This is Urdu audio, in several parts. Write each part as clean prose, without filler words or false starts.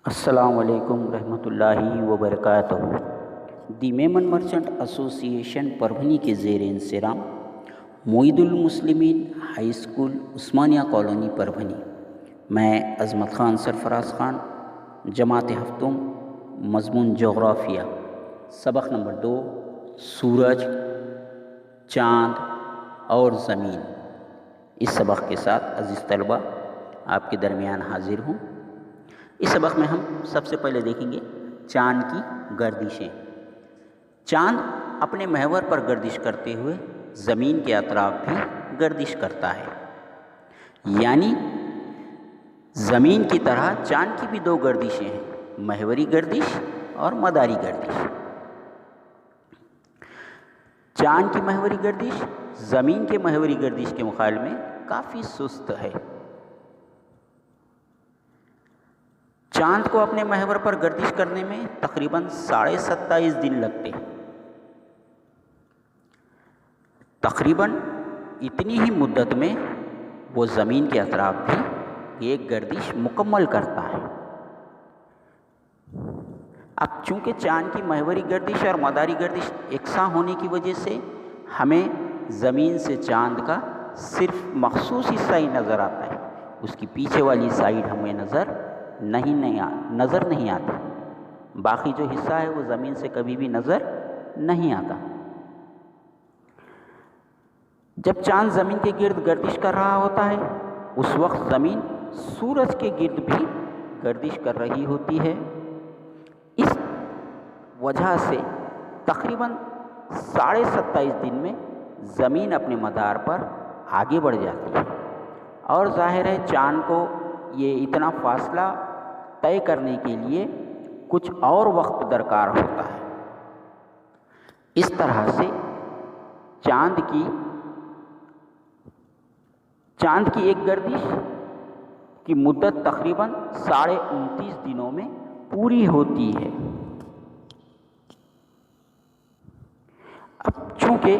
السلام علیکم ورحمۃ اللہ وبرکاتہ۔ دی میمن مرچنٹ ایسوسی ایشن پربھنی کے زیر انصرام معید المسلمین ہائی اسکول عثمانیہ کالونی پربھنی، میں عظمت خان سرفراز خان، جماعت ہفتم، مضمون جغرافیہ، سبق نمبر 2، سورج، چاند اور زمین، اس سبق کے ساتھ عزیز طلبہ آپ کے درمیان حاضر ہوں۔ اس سبق میں ہم سب سے پہلے دیکھیں گے چاند کی گردشیں۔ چاند اپنے محور پر گردش کرتے ہوئے زمین کے اطراف بھی گردش کرتا ہے، یعنی زمین کی طرح چاند کی بھی دو گردشیں ہیں، محوری گردش اور مداری گردش۔ چاند کی محوری گردش زمین کے محوری گردش کے مقابلے میں کافی سست ہے۔ چاند کو اپنے محور پر گردش کرنے میں تقریباً 27.5 دن لگتے ہیں۔ تقریباً اتنی ہی مدت میں وہ زمین کے اطراف بھی ایک گردش مکمل کرتا ہے۔ اب چونکہ چاند کی محوری گردش اور مداری گردش یکساں ہونے کی وجہ سے ہمیں زمین سے چاند کا صرف مخصوص حصہ ہی نظر آتا ہے، اس کی پیچھے والی سائیڈ ہمیں نظر نہیں آتی، باقی جو حصہ ہے وہ زمین سے کبھی بھی نظر نہیں آتا۔ جب چاند زمین کے گرد گردش کر رہا ہوتا ہے اس وقت زمین سورج کے گرد بھی گردش کر رہی ہوتی ہے۔ اس وجہ سے تقریباً 27.5 دن میں زمین اپنے مدار پر آگے بڑھ جاتی ہے، اور ظاہر ہے چاند کو یہ اتنا فاصلہ طے کرنے کے لیے کچھ اور وقت درکار ہوتا ہے۔ اس طرح سے چاند کی ایک گردش کی مدت تقریباً 29.5 دنوں میں پوری ہوتی ہے۔ اب چونکہ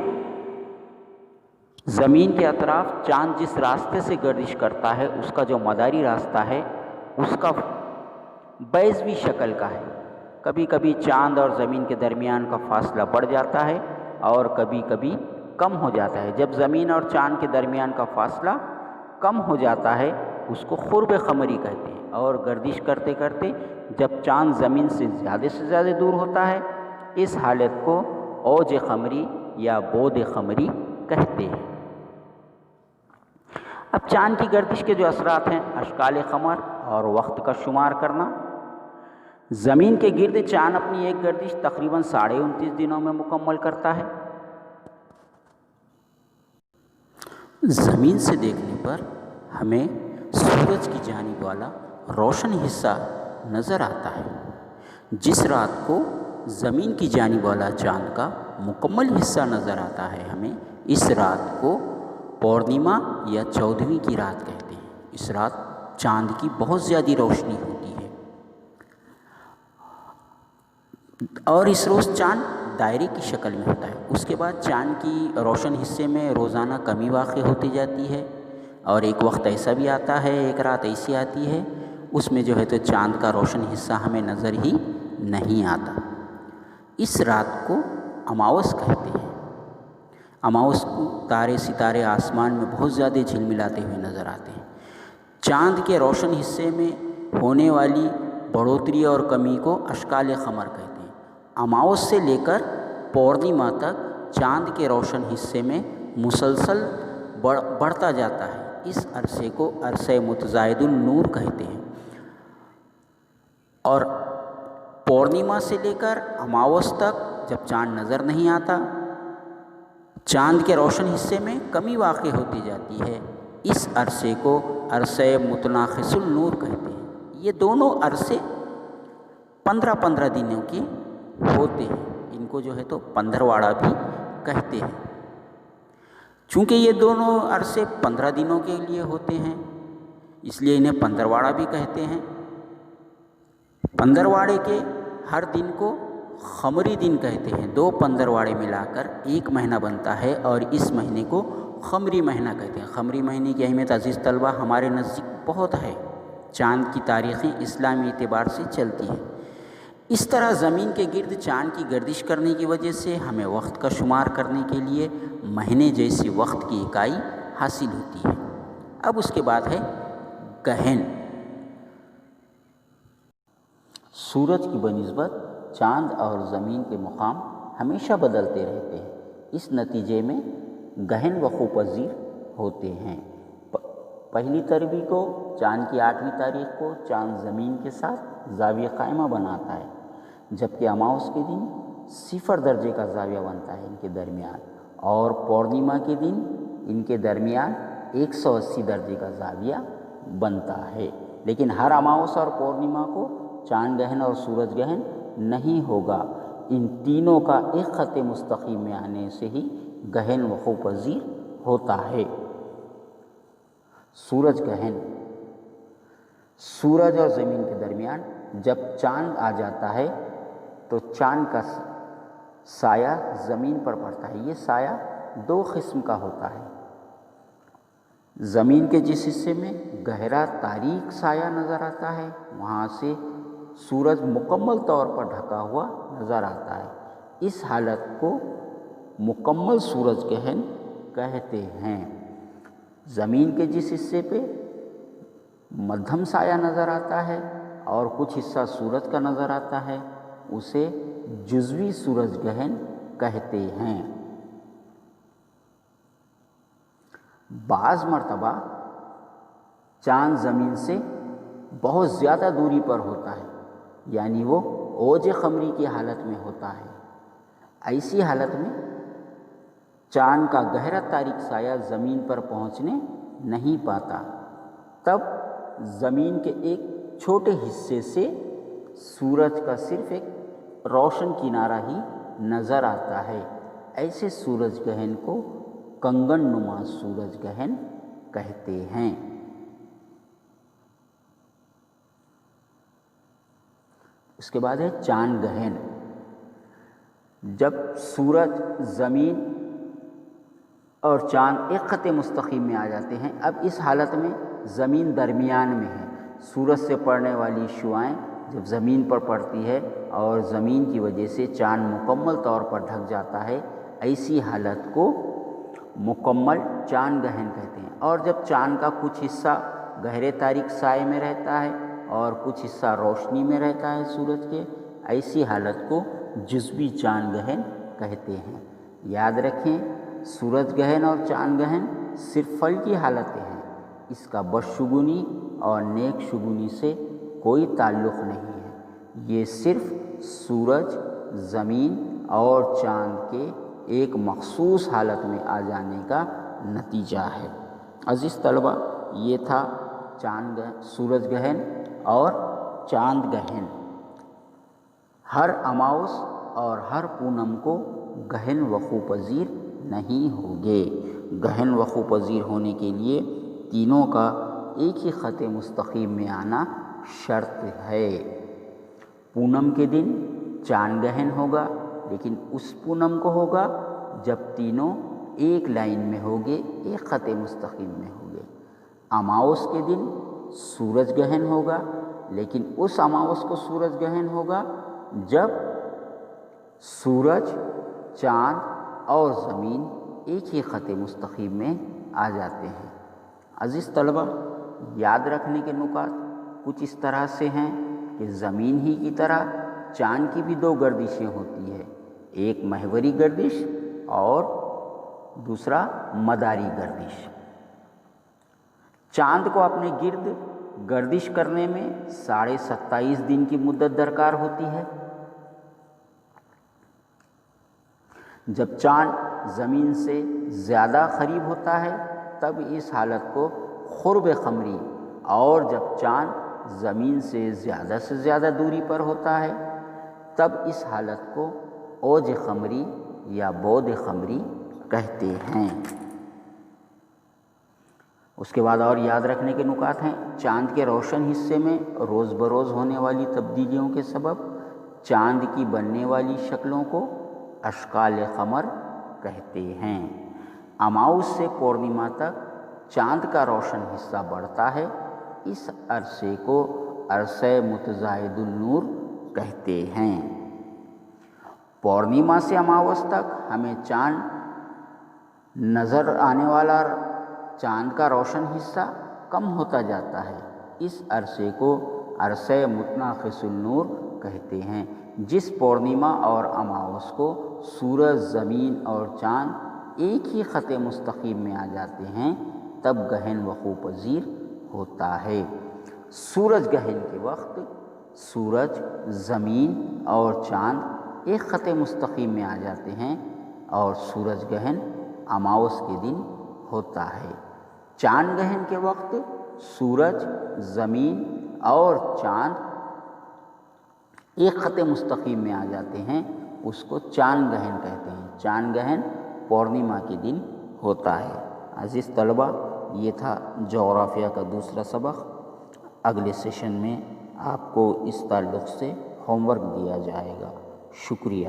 زمین کے اطراف چاند جس راستے سے گردش کرتا ہے اس کا جو مداری راستہ ہے اس کا بیضوی شکل کا ہے، کبھی کبھی چاند اور زمین کے درمیان کا فاصلہ بڑھ جاتا ہے اور کبھی کبھی کم ہو جاتا ہے۔ جب زمین اور چاند کے درمیان کا فاصلہ کم ہو جاتا ہے اس کو قرب قمری کہتے ہیں، اور گردش کرتے کرتے جب چاند زمین سے زیادہ دور ہوتا ہے اس حالت کو اوج قمری یا بعد قمری کہتے ہیں۔ اب چاند کی گردش کے جو اثرات ہیں، اشکال قمر اور وقت کا شمار کرنا۔ زمین کے گرد چاند اپنی ایک گردش تقریباً 29.5 دنوں میں مکمل کرتا ہے۔ زمین سے دیکھنے پر ہمیں سورج کی جانب والا روشن حصہ نظر آتا ہے۔ جس رات کو زمین کی جانب والا چاند کا مکمل حصہ نظر آتا ہے ہمیں اس رات کو پورنیما یا 14ویں کی رات کہتے ہیں۔ اس رات چاند کی بہت زیادہ روشنی ہوتی ہے، اور اس روز چاند دائرے کی شکل میں ہوتا ہے۔ اس کے بعد چاند کی روشن حصے میں روزانہ کمی واقع ہوتی جاتی ہے، اور ایک وقت ایسا بھی آتا ہے، ایک رات ایسی آتی ہے اس میں جو ہے تو چاند کا روشن حصہ ہمیں نظر ہی نہیں آتا۔ اس رات کو اماوس کہتے ہیں۔ اماوس کو تارے ستارے آسمان میں بہت زیادہ جھلملاتے ہوئے نظر آتے ہیں۔ چاند کے روشن حصے میں ہونے والی بڑھوتری اور کمی کو اشکال قمر کہتے ہیں۔ اماوس سے لے کر پورنیما تک چاند کے روشن حصے میں مسلسل بڑھتا جاتا ہے، اس عرصے کو عرصہ متزاید النور کہتے ہیں۔ اور پورنیما سے لے کر اماوس تک جب چاند نظر نہیں آتا چاند کے روشن حصے میں کمی واقع ہوتی جاتی ہے، اس عرصے کو عرصہ متناقص النور کہتے ہیں۔ یہ دونوں عرصے 15 دنوں کے ہوتے ہیں، ان کو جو ہے تو پندرواڑا بھی کہتے ہیں۔ چونکہ یہ دونوں عرصے 15 دنوں کے لیے ہوتے ہیں اس لیے انہیں پندرواڑا بھی کہتے ہیں۔ پندرواڑے کے ہر دن کو قمری دن کہتے ہیں۔ 2 پندرواڑے ملا کر ایک مہینہ بنتا ہے اور اس مہینے کو قمری مہینہ کہتے ہیں۔ قمری مہینے کی اہمیت عزیز طلبہ ہمارے نزدیک بہت ہے۔ چاند کی تاریخیں اسلامی اعتبار سے چلتی ہیں۔ اس طرح زمین کے گرد چاند کی گردش کرنے کی وجہ سے ہمیں وقت کا شمار کرنے کے لیے مہینے جیسی وقت کی اکائی حاصل ہوتی ہے۔ اب اس کے بعد ہے گہن۔ سورج کی بنسبت چاند اور زمین کے مقام ہمیشہ بدلتے رہتے ہیں، اس نتیجے میں گہن وقوع پذیر ہوتے ہیں۔ پہلی تربیع کو چاند کی 8ویں تاریخ کو چاند زمین کے ساتھ زاویہ قائمہ بناتا ہے، جبکہ اماوس کے دن 0 درجے کا زاویہ بنتا ہے ان کے درمیان، اور پورنیما کے دن ان کے درمیان 180 درجے کا زاویہ بنتا ہے۔ لیکن ہر اماوس اور پورنیما کو چاند گہن اور سورج گہن نہیں ہوگا، ان تینوں کا ایک خط مستقیم میں آنے سے ہی گہن وقوع پذیر ہوتا ہے۔ سورج گہن، سورج اور زمین کے درمیان جب چاند آ جاتا ہے تو چاند کا سایہ زمین پر پڑتا ہے۔ یہ سایہ 2 قسم کا ہوتا ہے۔ زمین کے جس حصے میں گہرا تاریک سایہ نظر آتا ہے وہاں سے سورج مکمل طور پر ڈھکا ہوا نظر آتا ہے، اس حالت کو مکمل سورج گہن کہتے ہیں۔ زمین کے جس حصے پہ مدھم سایہ نظر آتا ہے اور کچھ حصہ سورج کا نظر آتا ہے اسے جزوی سورج گہن کہتے ہیں۔ بعض مرتبہ چاند زمین سے بہت زیادہ دوری پر ہوتا ہے، یعنی وہ اوج قمری کی حالت میں ہوتا ہے۔ ایسی حالت میں چاند کا گہرا تاریک سایہ زمین پر پہنچنے نہیں پاتا، تب زمین کے ایک چھوٹے حصے سے سورج کا صرف ایک روشن کنارہ ہی نظر آتا ہے۔ ایسے سورج گہن کو کنگن نما سورج گہن کہتے ہیں۔ اس کے بعد ہے چاند گہن۔ جب سورج، زمین اور چاند ایک خط مستقیم میں آ جاتے ہیں، اب اس حالت میں زمین درمیان میں ہے۔ سورج سے پڑنے والی شعاعیں جب زمین پر پڑتی ہے اور زمین کی وجہ سے چاند مکمل طور پر ڈھک جاتا ہے، ایسی حالت کو مکمل چاند گہن کہتے ہیں۔ اور جب چاند کا کچھ حصہ گہرے تاریک سائے میں رہتا ہے اور کچھ حصہ روشنی میں رہتا ہے سورج کے، ایسی حالت کو جزوی چاند گہن کہتے ہیں۔ یاد رکھیں، سورج گہن اور چاند گہن صرف فل کی حالتیں ہیں، اس کا بدشگونی اور نیک شگونی سے کوئی تعلق نہیں ہے۔ یہ صرف سورج، زمین اور چاند کے ایک مخصوص حالت میں آ جانے کا نتیجہ ہے۔ عزیز طلبہ، یہ تھا سورج گہن اور چاند گہن۔ ہر اماوس اور ہر پونم کو گہن وقوع پذیر نہیں ہوگے۔ گہن وقوع پذیر ہونے کے لیے تینوں کا ایک ہی خط مستقیم میں آنا شرط ہے۔ پونم کے دن چاند گہن ہوگا، لیکن اس پونم کو ہوگا جب تینوں ایک لائن میں ہوگے، ایک خط مستقیم میں ہوگے۔ اماوس کے دن سورج گہن ہوگا، لیکن اس اماوس کو سورج گہن ہوگا جب سورج، چاند اور زمین ایک ہی خط مستقیم میں آ جاتے ہیں۔ عزیز طلبہ، یاد رکھنے کے نکات کچھ اس طرح سے ہیں کہ زمین ہی کی طرح چاند کی بھی 2 گردشیں ہوتی ہے، ایک محوری گردش اور دوسرا مداری گردش۔ چاند کو اپنے گرد گردش کرنے میں 27.5 دن کی مدت درکار ہوتی ہے۔ جب چاند زمین سے زیادہ قریب ہوتا ہے تب اس حالت کو قرب قمری، اور جب چاند زمین سے زیادہ دوری پر ہوتا ہے تب اس حالت کو اوج قمری یا بود قمری کہتے ہیں۔ اس کے بعد اور یاد رکھنے کے نکات ہیں، چاند کے روشن حصے میں روز بروز ہونے والی تبدیلیوں کے سبب چاند کی بننے والی شکلوں کو اشکال قمر کہتے ہیں۔ اماوس سے پورنیما تک چاند کا روشن حصہ بڑھتا ہے اس عرصے کو عرصہ متزاید النور کہتے ہیں۔ پورنیما سے اماوس تک ہمیں چاند نظر آنے والا چاند کا روشن حصہ کم ہوتا جاتا ہے۔ اس عرصے کو عرصہ متناقص النور کہتے ہیں۔ جس پورنیما اور اماوس کو سورج، زمین اور چاند ایک ہی خط مستقیم میں آ جاتے ہیں تب گہن وقوع پذیر ہوتا ہے۔ سورج گہن کے وقت سورج، زمین اور چاند ایک خط مستقیم میں آ جاتے ہیں اور سورج گہن اماوس کے دن ہوتا ہے۔ چاند گہن کے وقت سورج، زمین اور چاند ایک خط مستقیم میں آ جاتے ہیں، اس کو چاند گہن کہتے ہیں۔ چاند گہن پورنیما کے دن ہوتا ہے۔ عزیز طلبہ، یہ تھا جغرافیہ کا دوسرا سبق۔ اگلے سیشن میں آپ کو اس تعلق سے ہوم ورک دیا جائے گا۔ شکریہ۔